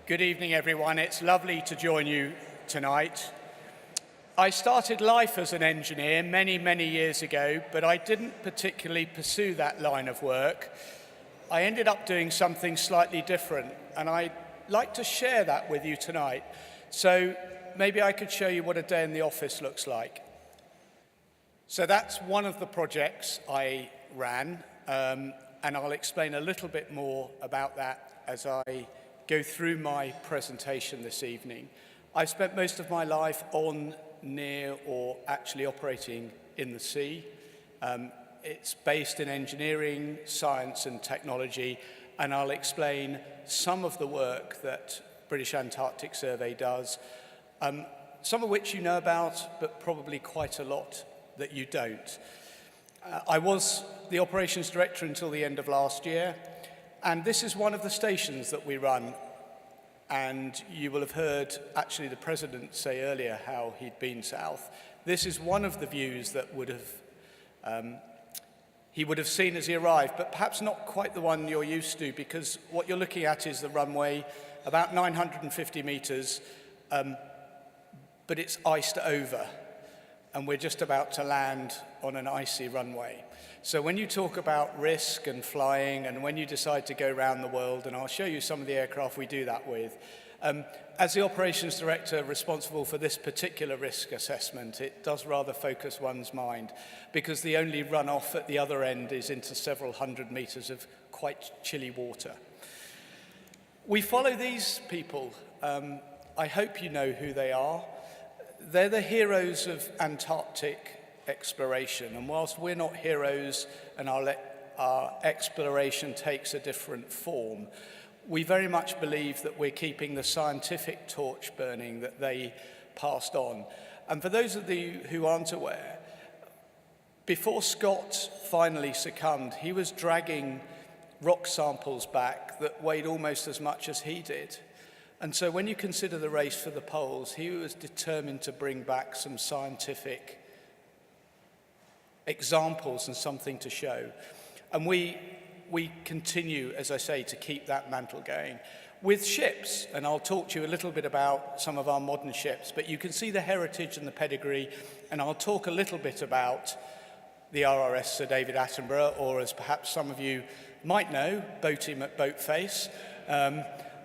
Good evening, everyone. It's lovely to join you tonight. I started life as an engineer many years ago, but I didn't particularly pursue that line of work. I ended up doing something slightly different, and I'd like to share that with you tonight. So maybe I could show you what a day in the office looks like. So that's one of the projects I ran, and I'll explain a little bit more about that as I go through my presentation this evening. I've spent most of my life on, near, or actually operating in the sea. It's based in engineering, science, and technology, and I'll explain some of the work that British Antarctic Survey does, some of which you know about, but probably quite a lot that you don't. I was the operations director until the end of last year, and this is one of the stations that we run. And you will have heard, actually, the President say earlier how he'd been south. This is one of the views that he would have seen as he arrived, but perhaps not quite the one you're used to, because what you're looking at is the runway, about 950 meters, but it's iced over. And we're just about to land on an icy runway. So when you talk about risk and flying, and when you decide to go around the world, and I'll show you some of the aircraft we do that with, as the operations director responsible for this particular risk assessment, it does rather focus one's mind, because the only runoff at the other end is into several hundred meters of quite chilly water. We follow these people. I hope you know who they are. They're the heroes of Antarctic exploration, and whilst we're not heroes and our exploration takes a different form, we very much believe that we're keeping the scientific torch burning that they passed on. And for those of you who aren't aware, before Scott finally succumbed, he was dragging rock samples back that weighed almost as much as he did. And so when you consider the race for the poles, he was determined to bring back some scientific examples and something to show. And we continue, as I say, to keep that mantle going. With ships, and I'll talk to you a little bit about some of our modern ships, but you can see the heritage and the pedigree, and I'll talk a little bit about the IMarEST Sir David Attenborough, or as perhaps some of you might know, Boating at Boatface.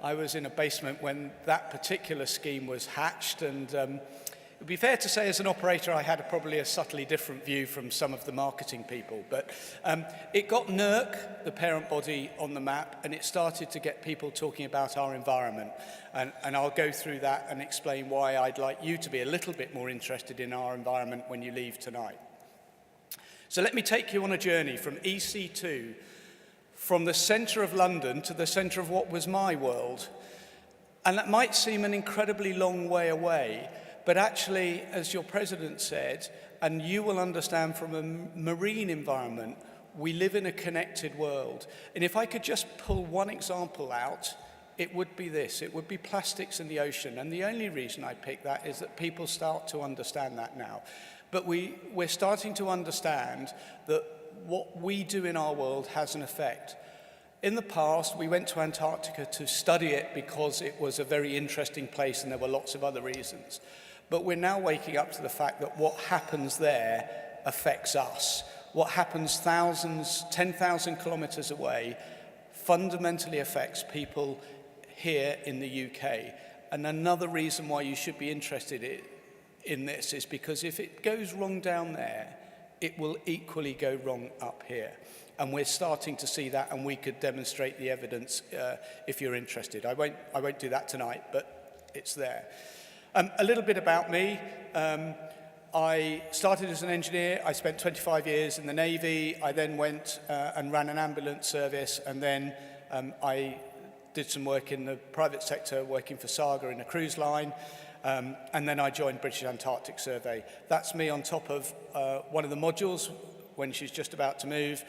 I was in a basement when that particular scheme was hatched, and it would be fair to say as an operator I had probably a subtly different view from some of the marketing people. But it got NERC, the parent body, on the map, and it started to get people talking about our environment. And I'll go through that and explain why I'd like you to be a little bit more interested in our environment when you leave tonight. So let me take you on a journey from EC2, from the centre of London to the centre of what was my world. And that might seem an incredibly long way away, but actually, as your president said, and you will understand from a marine environment, we live in a connected world. And if I could just pull one example out, it would be this. It would be plastics in the ocean. And the only reason I pick that is that people start to understand that now. But we're starting to understand that what we do in our world has an effect. In the past, we went to Antarctica to study it because it was a very interesting place and there were lots of other reasons. But we're now waking up to the fact that what happens there affects us. What happens 10,000 kilometers away fundamentally affects people here in the UK. And another reason why you should be interested in this is because if it goes wrong down there, it will equally go wrong up here. And we're starting to see that, and we could demonstrate the evidence if you're interested. I won't do that tonight, but it's there. A little bit about me. I started as an engineer. I spent 25 years in the Navy. I then went and ran an ambulance service, and then I did some work in the private sector, working for Saga in a cruise line. And then I joined British Antarctic Survey. That's me on top of one of the modules when she's just about to move.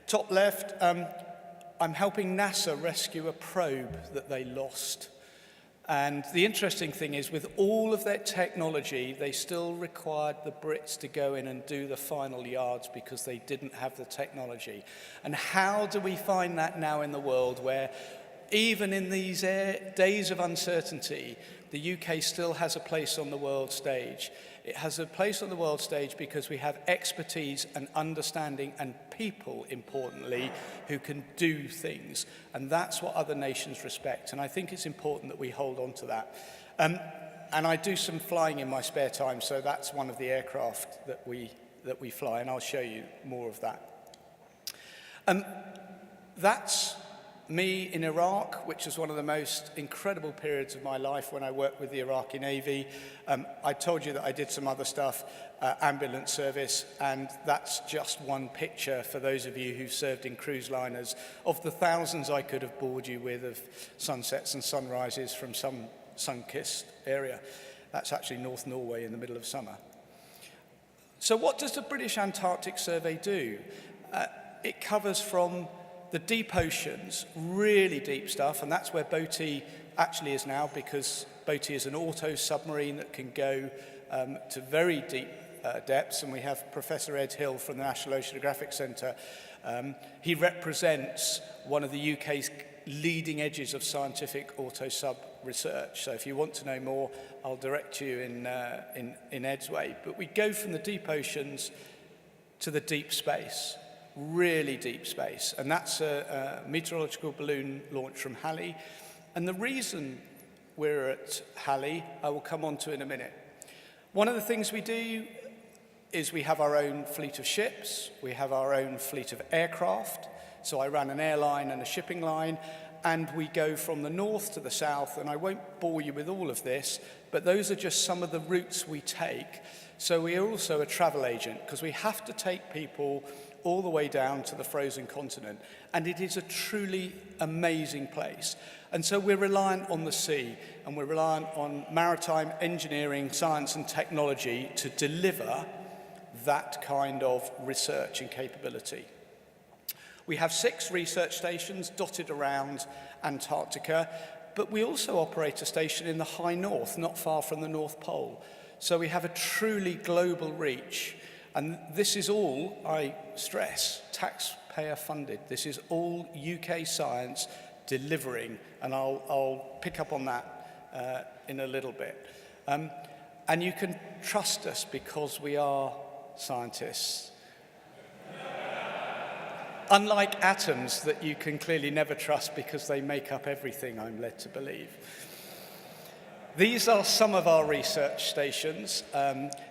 Top left, I'm helping NASA rescue a probe that they lost. And the interesting thing is, with all of their technology, they still required the Brits to go in and do the final yards because they didn't have the technology. And how do we find that now in the world where even in these days of uncertainty, the UK still has a place on the world stage. It has a place on the world stage because we have expertise and understanding and people, importantly, who can do things. And that's what other nations respect. And I think it's important that we hold on to that. And I do some flying in my spare time, so that's one of the aircraft that we fly, and I'll show you more of that. That's me in Iraq, which was one of the most incredible periods of my life when I worked with the Iraqi Navy. I told you that I did some other stuff, ambulance service, and that's just one picture for those of you who've served in cruise liners of the thousands I could have bored you with of sunsets and sunrises from some sun-kissed area. That's actually North Norway in the middle of summer. So what does the British Antarctic Survey do? It covers from the deep oceans, really deep stuff, and that's where BOTY actually is now, because BOTY is an auto submarine that can go to very deep depths, and we have Professor Ed Hill from the National Oceanographic Centre. He represents one of the UK's leading edges of scientific auto-sub research. So if you want to know more, I'll direct you in Ed's way. But we go from the deep oceans to the deep space, really deep space. And that's a meteorological balloon launch from Halley. And the reason we're at Halley, I will come on to in a minute. One of the things we do is we have our own fleet of ships, we have our own fleet of aircraft. So I run an airline and a shipping line, and we go from the north to the south, and I won't bore you with all of this, but those are just some of the routes we take. So we are also a travel agent, because we have to take people all the way down to the frozen continent, and it is a truly amazing place. And so we're reliant on the sea, and we're reliant on maritime engineering, science and technology to deliver that kind of research and capability. We have 6 research stations dotted around Antarctica, but we also operate a station in the high north, not far from the North Pole. So we have a truly global reach. And this is all, I stress, taxpayer funded. This is all UK science delivering, and I'll pick up on that in a little bit. And you can trust us because we are scientists. Unlike atoms that you can clearly never trust because they make up everything, I'm led to believe. These are some of our research stations.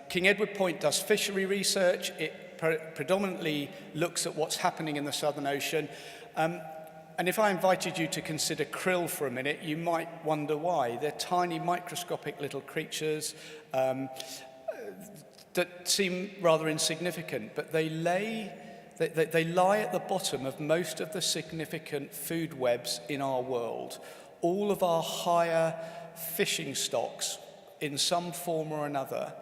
King Edward Point does fishery research. It predominantly looks at what's happening in the Southern Ocean. And if I invited you to consider krill for a minute, you might wonder why. They're tiny, microscopic little creatures that seem rather insignificant, but they lie at the bottom of most of the significant food webs in our world. All of our higher fishing stocks, in some form or another,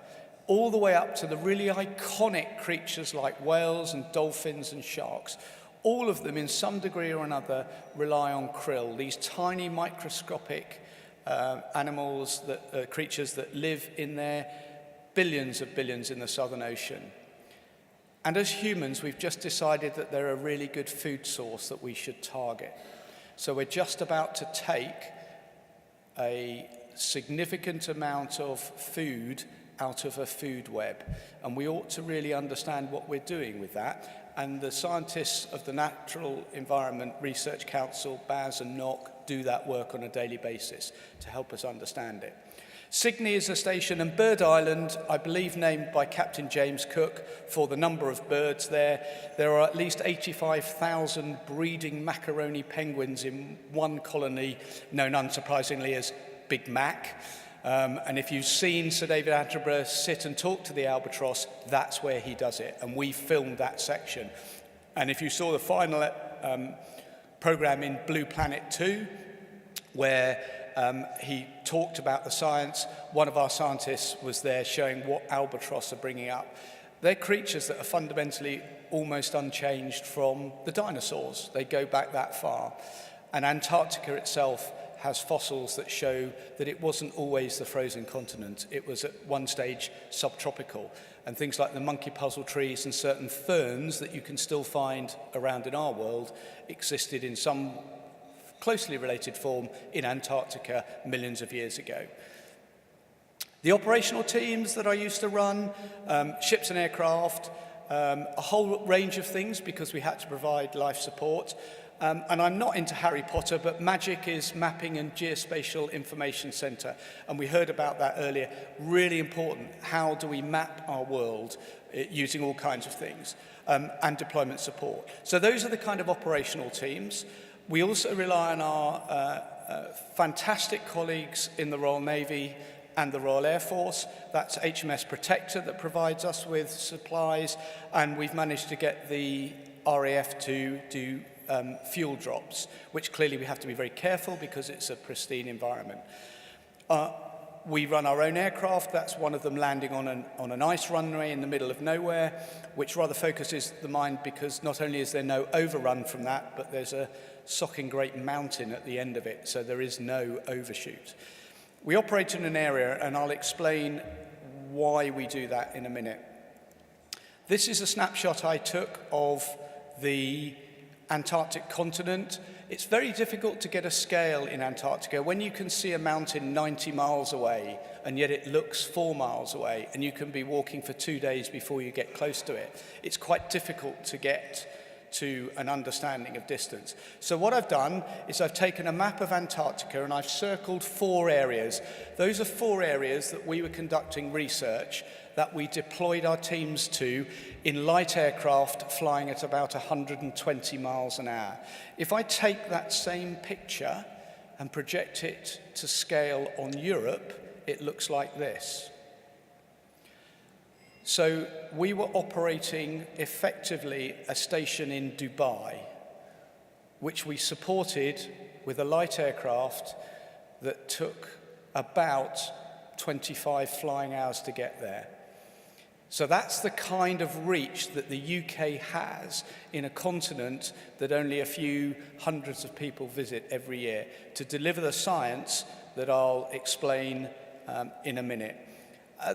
all the way up to the really iconic creatures like whales and dolphins and sharks, all of them in some degree or another rely on krill, these tiny microscopic animals, creatures that live in their billions of billions in the Southern Ocean. And as humans, we've just decided that they're a really good food source that we should target. So we're just about to take a significant amount of food out of a food web. And we ought to really understand what we're doing with that. And the scientists of the Natural Environment Research Council, BAS and NOC, do that work on a daily basis to help us understand it. Sydney is a station, and Bird Island, I believe named by Captain James Cook for the number of birds there. There are at least 85,000 breeding macaroni penguins in one colony, known unsurprisingly as Big Mac. And if you've seen Sir David Attenborough sit and talk to the albatross, that's where he does it, and we filmed that section. And if you saw the final programme in Blue Planet 2, where he talked about the science, one of our scientists was there showing what albatross are bringing up. They're creatures that are fundamentally almost unchanged from the dinosaurs. They go back that far. And Antarctica itself has fossils that show that it wasn't always the frozen continent. It was at one stage subtropical. And things like the monkey puzzle trees and certain ferns that you can still find around in our world existed in some closely related form in Antarctica millions of years ago. The operational teams that I used to run, ships and aircraft, a whole range of things because we had to provide life support. And I'm not into Harry Potter, but MAGIC is Mapping and Geospatial Information Centre. And we heard about that earlier. Really important. How do we map our world using all kinds of things? And deployment support. So those are the kind of operational teams. We also rely on our fantastic colleagues in the Royal Navy and the Royal Air Force. That's HMS Protector that provides us with supplies. And we've managed to get the RAF to do fuel drops, which clearly we have to be very careful because it's a pristine environment. We run our own aircraft. That's one of them landing on an ice runway in the middle of nowhere, which rather focuses the mind because not only is there no overrun from that, but there's a socking great mountain at the end of it, so there is no overshoot. We operate in an area, and I'll explain why we do that in a minute. This is a snapshot I took of the Antarctic continent. It's very difficult to get a scale in Antarctica when you can see a mountain 90 miles away and yet it looks 4 miles away and you can be walking for 2 days before you get close to it. It's quite difficult to get to an understanding of distance. So what I've done is I've taken a map of Antarctica and I've circled 4 areas. Those are 4 areas that we were conducting research that we deployed our teams to in light aircraft flying at about 120 miles an hour. If I take that same picture and project it to scale on Europe, it looks like this. So we were operating effectively a station in Dubai, which we supported with a light aircraft that took about 25 flying hours to get there. So that's the kind of reach that the UK has in a continent that only a few hundreds of people visit every year to deliver the science that I'll explain in a minute.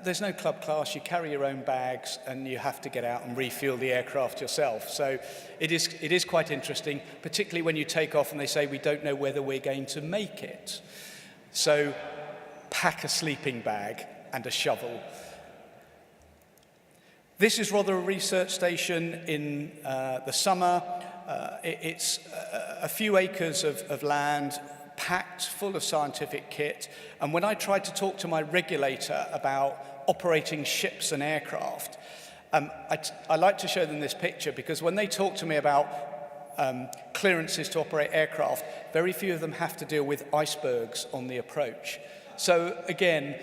There's no club class, you carry your own bags and you have to get out and refuel the aircraft yourself. So it is quite interesting, particularly when you take off and they say, we don't know whether we're going to make it. So pack a sleeping bag and a shovel. This is rather a research station in the summer. It's a few acres of land packed full of scientific kit. And when I tried to talk to my regulator about operating ships and aircraft, I like to show them this picture because when they talk to me about clearances to operate aircraft, very few of them have to deal with icebergs on the approach. So again,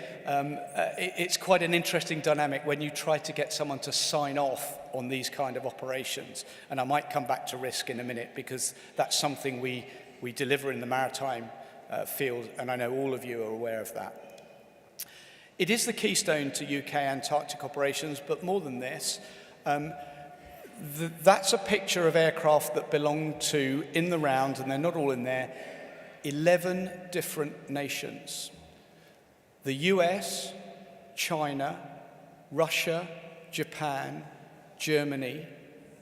it's quite an interesting dynamic when you try to get someone to sign off on these kind of operations. And I might come back to risk in a minute because that's something we deliver in the maritime field, and I know all of you are aware of that. It is the keystone to UK Antarctic operations, but more than this, that's a picture of aircraft that belong to, in the round, and they're not all in there, 11 different nations. The US, China, Russia, Japan, Germany,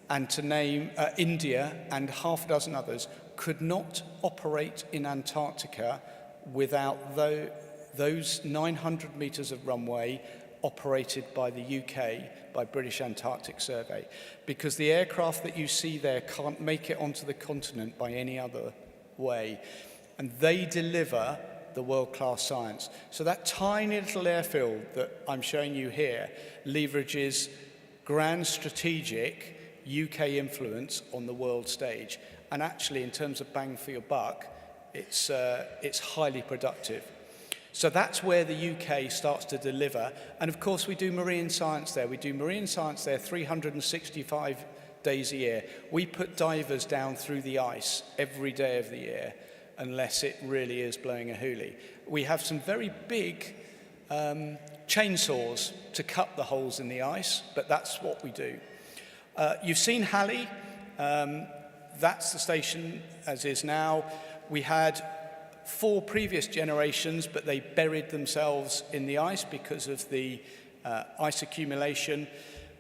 and to name India and half a dozen others could not operate in Antarctica without those 900 meters of runway operated by the UK, by British Antarctic Survey, because the aircraft that you see there can't make it onto the continent by any other way. And they deliver the world-class science. So that tiny little airfield that I'm showing you here leverages grand strategic UK influence on the world stage. And actually, in terms of bang for your buck, it's highly productive. So that's where the UK starts to deliver. And of course, we do marine science there. We do marine science there 365 days a year. We put divers down through the ice every day of the year, unless it really is blowing a hoolie. We have some very big chainsaws to cut the holes in the ice, but that's what we do. You've seen Halley. That's the station as is now. We had 4 previous generations, but they buried themselves in the ice because of the ice accumulation.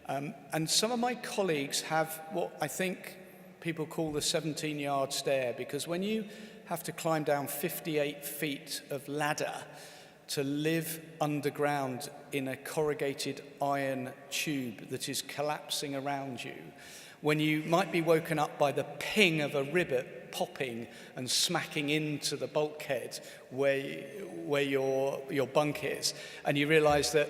And some of my colleagues have what I think people call the 17-yard stare, because when you have to climb down 58 feet of ladder to live underground in a corrugated iron tube that is collapsing around you, when you might be woken up by the ping of a rivet popping and smacking into the bulkhead where your bunk is, and you realize that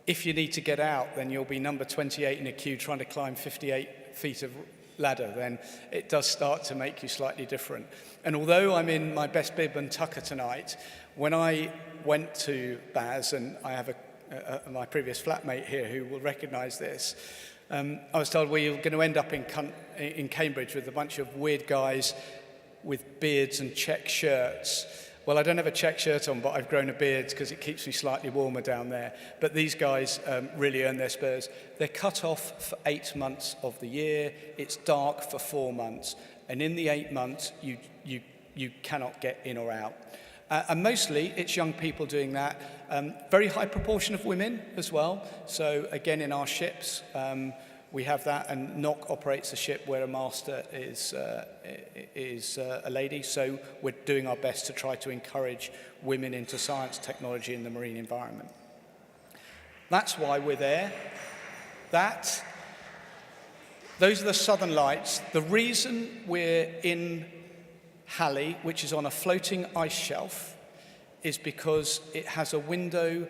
if you need to get out, then you'll be number 28 in a queue trying to climb 58 feet of ladder, then it does start to make you slightly different. And although I'm in my best bib and tucker tonight, when I went to Baz, and I have my previous flatmate here who will recognize this, I was told, well, you're going to end up in Cambridge with a bunch of weird guys with beards and check shirts. Well, I don't have a check shirt on, but I've grown a beard because it keeps me slightly warmer down there. But these guys really earn their spurs. They're cut off for 8 months of the year. It's dark for 4 months. And in the 8 months, you cannot get in or out. And mostly, it's young people doing that. Very high proportion of women as well. So again, in our ships, we have that, and NOC operates a ship where a master is a lady. So we're doing our best to try to encourage women into science, technology, and the marine environment. That's why we're there. Those are the southern lights. The reason we're in Halley, which is on a floating ice shelf, is because it has a window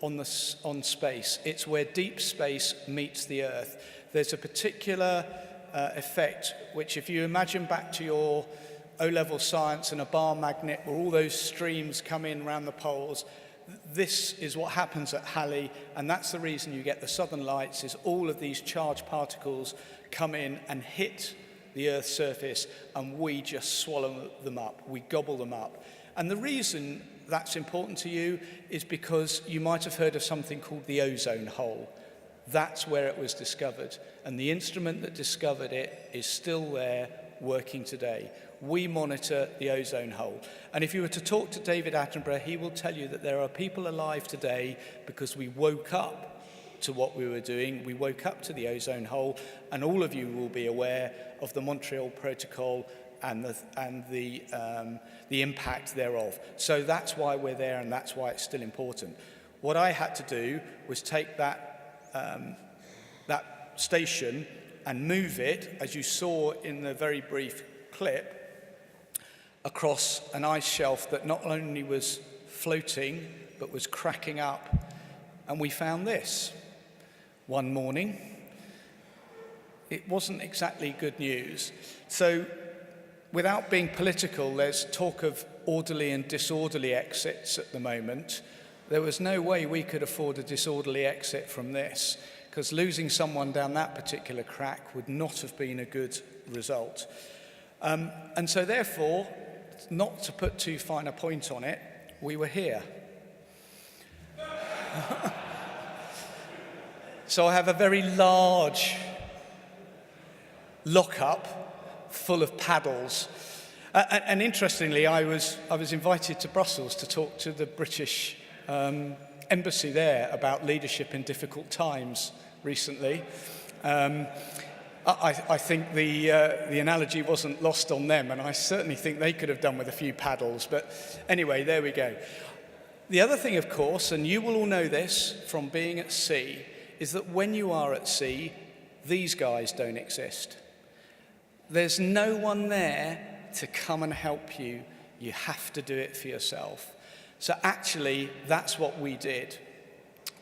on space. It's where deep space meets the Earth. There's a particular effect, which if you imagine back to your O-level science and a bar magnet where all those streams come in around the poles, this is what happens at Halley, and that's the reason you get the southern lights, is all of these charged particles come in and hit the Earth's surface, and we just swallow them up, we gobble them up. And the reason that's important to you is because you might have heard of something called the ozone hole. That's where it was discovered, and the instrument that discovered it is still there, working today. We monitor the ozone hole. And if you were to talk to David Attenborough, he will tell you that there are people alive today because we woke up to what we were doing. We woke up to the ozone hole, and all of you will be aware of the Montreal Protocol and the impact thereof. So that's why we're there, and that's why it's still important. What I had to do was take that station and move it, as you saw in the very brief clip, across an ice shelf that not only was floating, but was cracking up. And we found this one morning. It wasn't exactly good news. So, without being political, there's talk of orderly and disorderly exits at the moment. There was no way we could afford a disorderly exit from this, because losing someone down that particular crack would not have been a good result. And so therefore, not to put too fine a point on it, we were here. So I have a very large lockup full of paddles. And interestingly, I was invited to Brussels to talk to the British embassy there about leadership in difficult times recently. I think the analogy wasn't lost on them, and I certainly think they could have done with a few paddles. But anyway, there we go. The other thing, of course, and you will all know this from being at sea, is that when you are at sea, these guys don't exist. There's no one there to come and help you. You have to do it for yourself. So actually, that's what we did.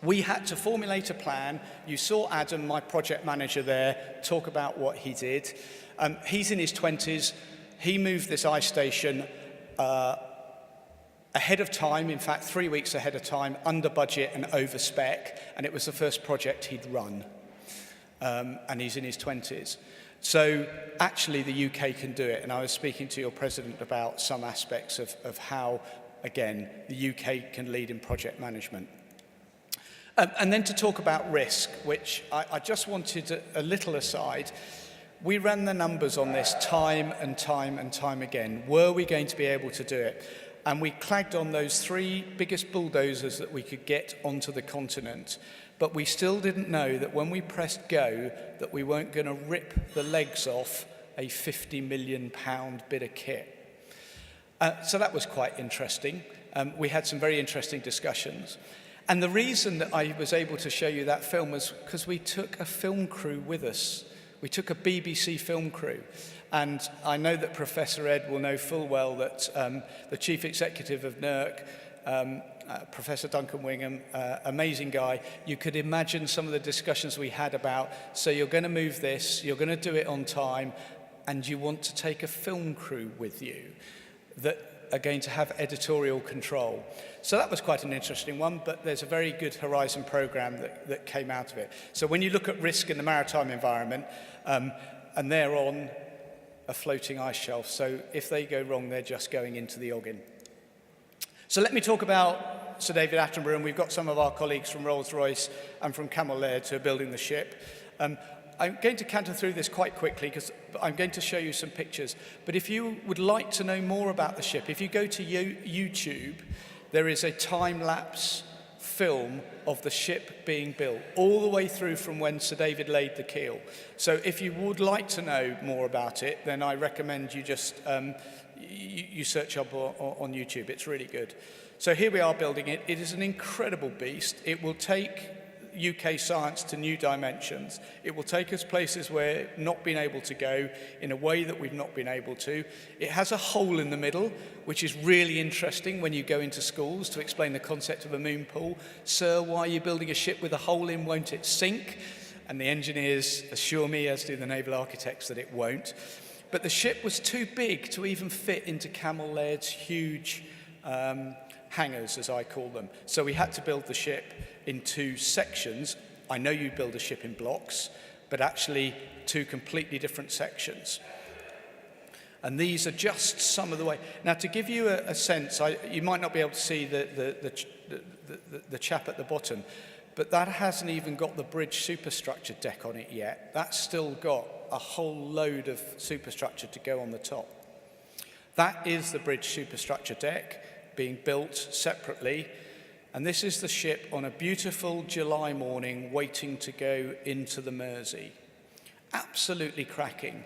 We had to formulate a plan. You saw Adam, my project manager there, talk about what he did. He's in his 20s. He moved this ice station ahead of time, in fact, 3 weeks ahead of time, under budget and over spec, and it was the first project he'd run. And he's in his 20s. So actually, the UK can do it, and I was speaking to your president about some aspects of how, again, the UK can lead in project management. And then to talk about risk, which I just wanted a little aside. We ran the numbers on this time and time and time again. Were we going to be able to do it? And we clagged on those 3 biggest bulldozers that we could get onto the continent. But we still didn't know that when we pressed go, that we weren't going to rip the legs off a £50 million bit of kit. So that was quite interesting. We had some very interesting discussions. And the reason that I was able to show you that film was because we took a film crew with us. We took a BBC film crew. And I know that Professor Ed will know full well that the chief executive of NERC, Professor Duncan Wingham, amazing guy. You could imagine some of the discussions we had about, so you're going to move this, you're going to do it on time, and you want to take a film crew with you that are going to have editorial control. So that was quite an interesting one, but there's a very good Horizon program that came out of it. So when you look at risk in the maritime environment, and they're on a floating ice shelf, so if they go wrong, they're just going into the Ogden. So let me talk about Sir David Attenborough, and we've got some of our colleagues from Rolls-Royce and from Camel Laird who are building the ship. I'm going to canter through this quite quickly because I'm going to show you some pictures. But if you would like to know more about the ship, if you go to YouTube, there is a time-lapse film of the ship being built, all the way through from when Sir David laid the keel. So if you would like to know more about it, then I recommend you just you search up on YouTube. It's really good. So here we are building it. It is an incredible beast. It will take UK science to new dimensions. It will take us places where we've not been able to go in a way that we've not been able to. It has a hole in the middle, which is really interesting when you go into schools to explain the concept of a moon pool. Sir, why are you building a ship with a hole in? Won't it sink? And the engineers assure me, as do the naval architects, that it won't. But the ship was too big to even fit into Camel Laird's huge hangars, as I call them. So we had to build the ship in two sections. I know you build a ship in blocks, but actually two completely different sections. And these are just some of the way. Now, to give you a sense, you might not be able to see the chap at the bottom, but that hasn't even got the bridge superstructure deck on it yet. That's still got a whole load of superstructure to go on the top. That is the bridge superstructure deck being built separately. And this is the ship on a beautiful July morning waiting to go into the Mersey. Absolutely cracking.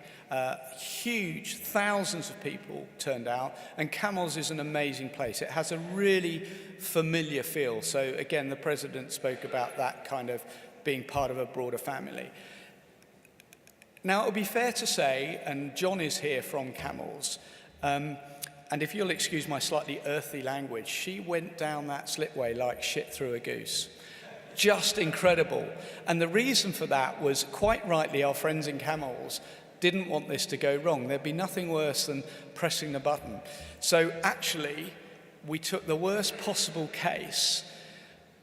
Huge, thousands of people turned out. And Camels is an amazing place. It has a really familiar feel. So again, the president spoke about that kind of being part of a broader family. Now, it would be fair to say, and John is here from Camels, and if you'll excuse my slightly earthy language, she went down that slipway like shit through a goose. Just incredible. And the reason for that was, quite rightly, our friends in Camels didn't want this to go wrong. There'd be nothing worse than pressing the button. So actually, we took the worst possible case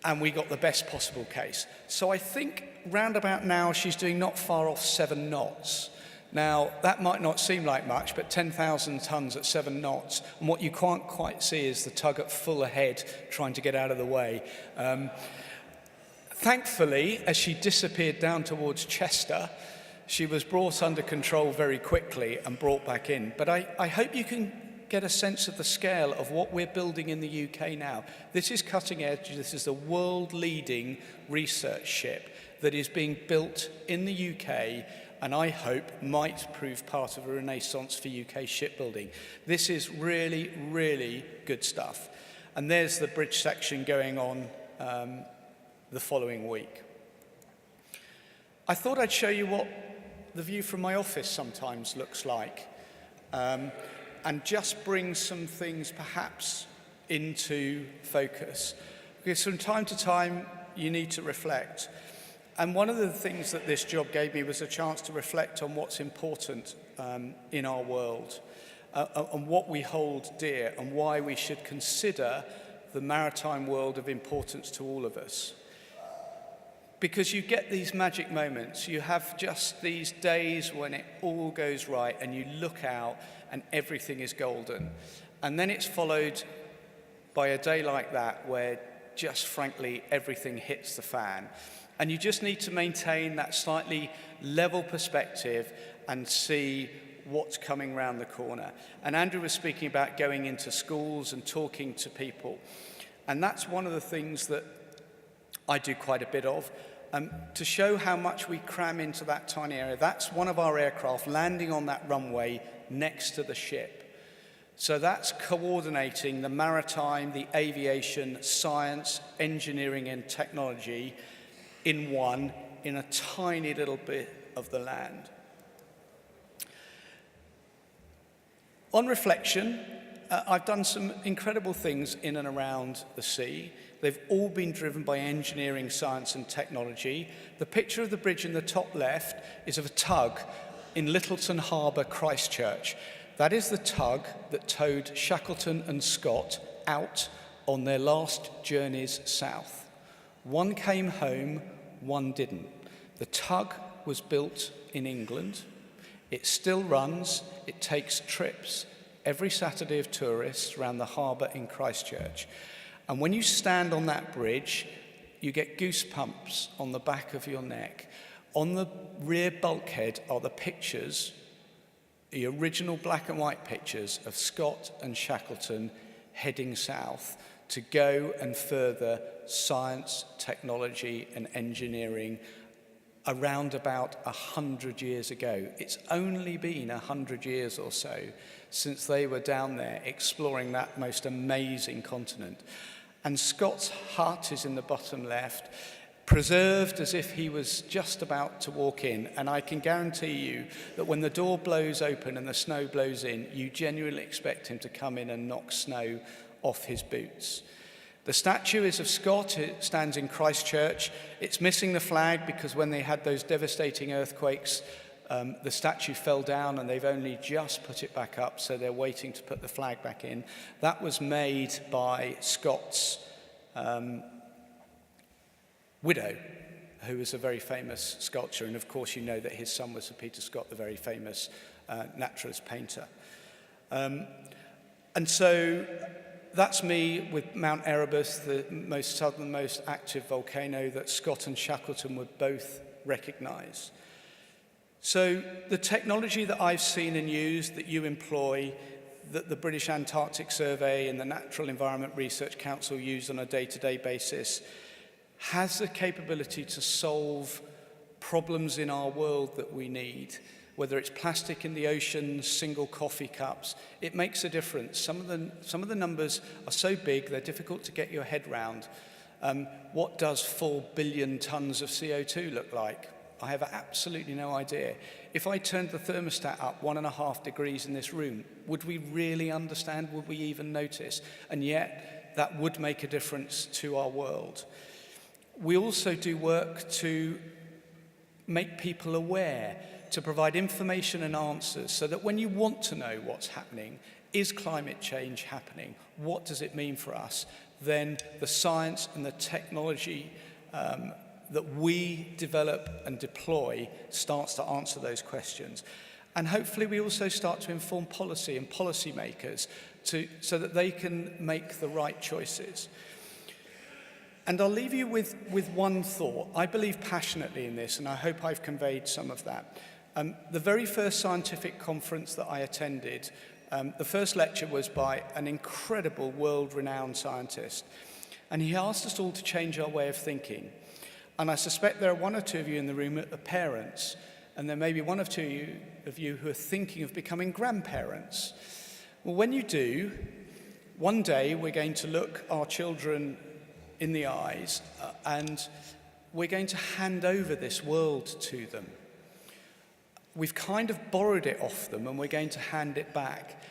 and we got the best possible case. So I think round about now she's doing not far off 7 knots. Now, that might not seem like much, but 10,000 tons at 7 knots, and what you can't quite see is the tug at full ahead trying to get out of the way. Thankfully, as she disappeared down towards Chester, she was brought under control very quickly and brought back in. But I hope you can get a sense of the scale of what we're building in the UK now. This is cutting edge. This is the world-leading research ship that is being built in the UK, and I hope might prove part of a renaissance for UK shipbuilding. This is really, really good stuff. And there's the bridge section going on the following week. I thought I'd show you what the view from my office sometimes looks like, and just bring some things perhaps into focus. Because from time to time, you need to reflect. And one of the things that this job gave me was a chance to reflect on what's important in our world, and what we hold dear, and why we should consider the maritime world of importance to all of us. Because you get these magic moments. You have just these days when it all goes right, and you look out and everything is golden. And then it's followed by a day like that where just frankly everything hits the fan. And you just need to maintain that slightly level perspective and see what's coming round the corner. And Andrew was speaking about going into schools and talking to people. And that's one of the things that I do quite a bit of, to show how much we cram into that tiny area. That's one of our aircraft landing on that runway next to the ship. So that's coordinating the maritime, the aviation, science, engineering and technology in a tiny little bit of the land. On reflection, I've done some incredible things in and around the sea. They've all been driven by engineering, science and technology. The picture of the bridge in the top left is of a tug in Littleton Harbour, Christchurch. That is the tug that towed Shackleton and Scott out on their last journeys south. One came home, one didn't. The tug was built in England. It still runs. It takes trips every Saturday of tourists around the harbour in Christchurch. And when you stand on that bridge, you get goosebumps on the back of your neck. On the rear bulkhead are the pictures, the original black and white pictures of Scott and Shackleton heading south to go and further science, technology and engineering around about 100 years ago. It's only been 100 years or so since they were down there exploring that most amazing continent. And Scott's hut is in the bottom left, preserved as if he was just about to walk in. And I can guarantee you that when the door blows open and the snow blows in, you genuinely expect him to come in and knock snow off his boots. The statue is of Scott. It stands in Christchurch. It's missing the flag because when they had those devastating earthquakes, the statue fell down and they've only just put it back up, so they're waiting to put the flag back in. That was made by Scott's widow, who was a very famous sculptor, and of course you know that his son was Sir Peter Scott, the very famous naturalist painter. And so that's me with Mount Erebus, the most southernmost active volcano that Scott and Shackleton would both recognize. So the technology that I've seen and used, that you employ, that the British Antarctic Survey and the Natural Environment Research Council use on a day-to-day basis, has the capability to solve problems in our world that we need. Whether it's plastic in the ocean, single coffee cups, it makes a difference. Some of the numbers are so big, they're difficult to get your head round. What does 4 billion tons of CO2 look like? I have absolutely no idea. If I turned the thermostat up 1.5 degrees in this room, would we really understand? Would we even notice? And yet, that would make a difference to our world. We also do work to make people aware, to provide information and answers so that when you want to know what's happening, is climate change happening? What does it mean for us? Then the science and the technology that we develop and deploy starts to answer those questions. And hopefully we also start to inform policy and policymakers so that they can make the right choices. And I'll leave you with one thought. I believe passionately in this, and I hope I've conveyed some of that. The very first scientific conference that I attended, the first lecture was by an incredible world-renowned scientist. And he asked us all to change our way of thinking. And I suspect there are one or two of you in the room that are parents, and there may be one or two of you who are thinking of becoming grandparents. Well, when you do, one day we're going to look our children in the eyes, and we're going to hand over this world to them. We've kind of borrowed it off them, and we're going to hand it back.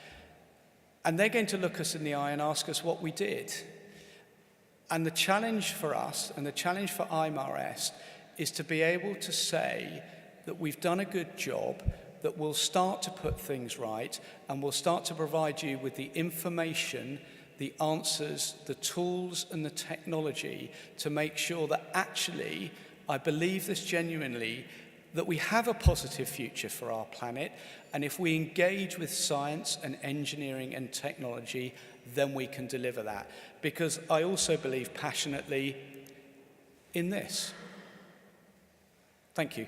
And they're going to look us in the eye and ask us what we did. And the challenge for us, and the challenge for IMarEST, is to be able to say that we've done a good job, that we'll start to put things right, and we'll start to provide you with the information, the answers, the tools and the technology to make sure that actually, I believe this genuinely, that we have a positive future for our planet, and if we engage with science and engineering and technology, then we can deliver that. Because I also believe passionately in this. Thank you.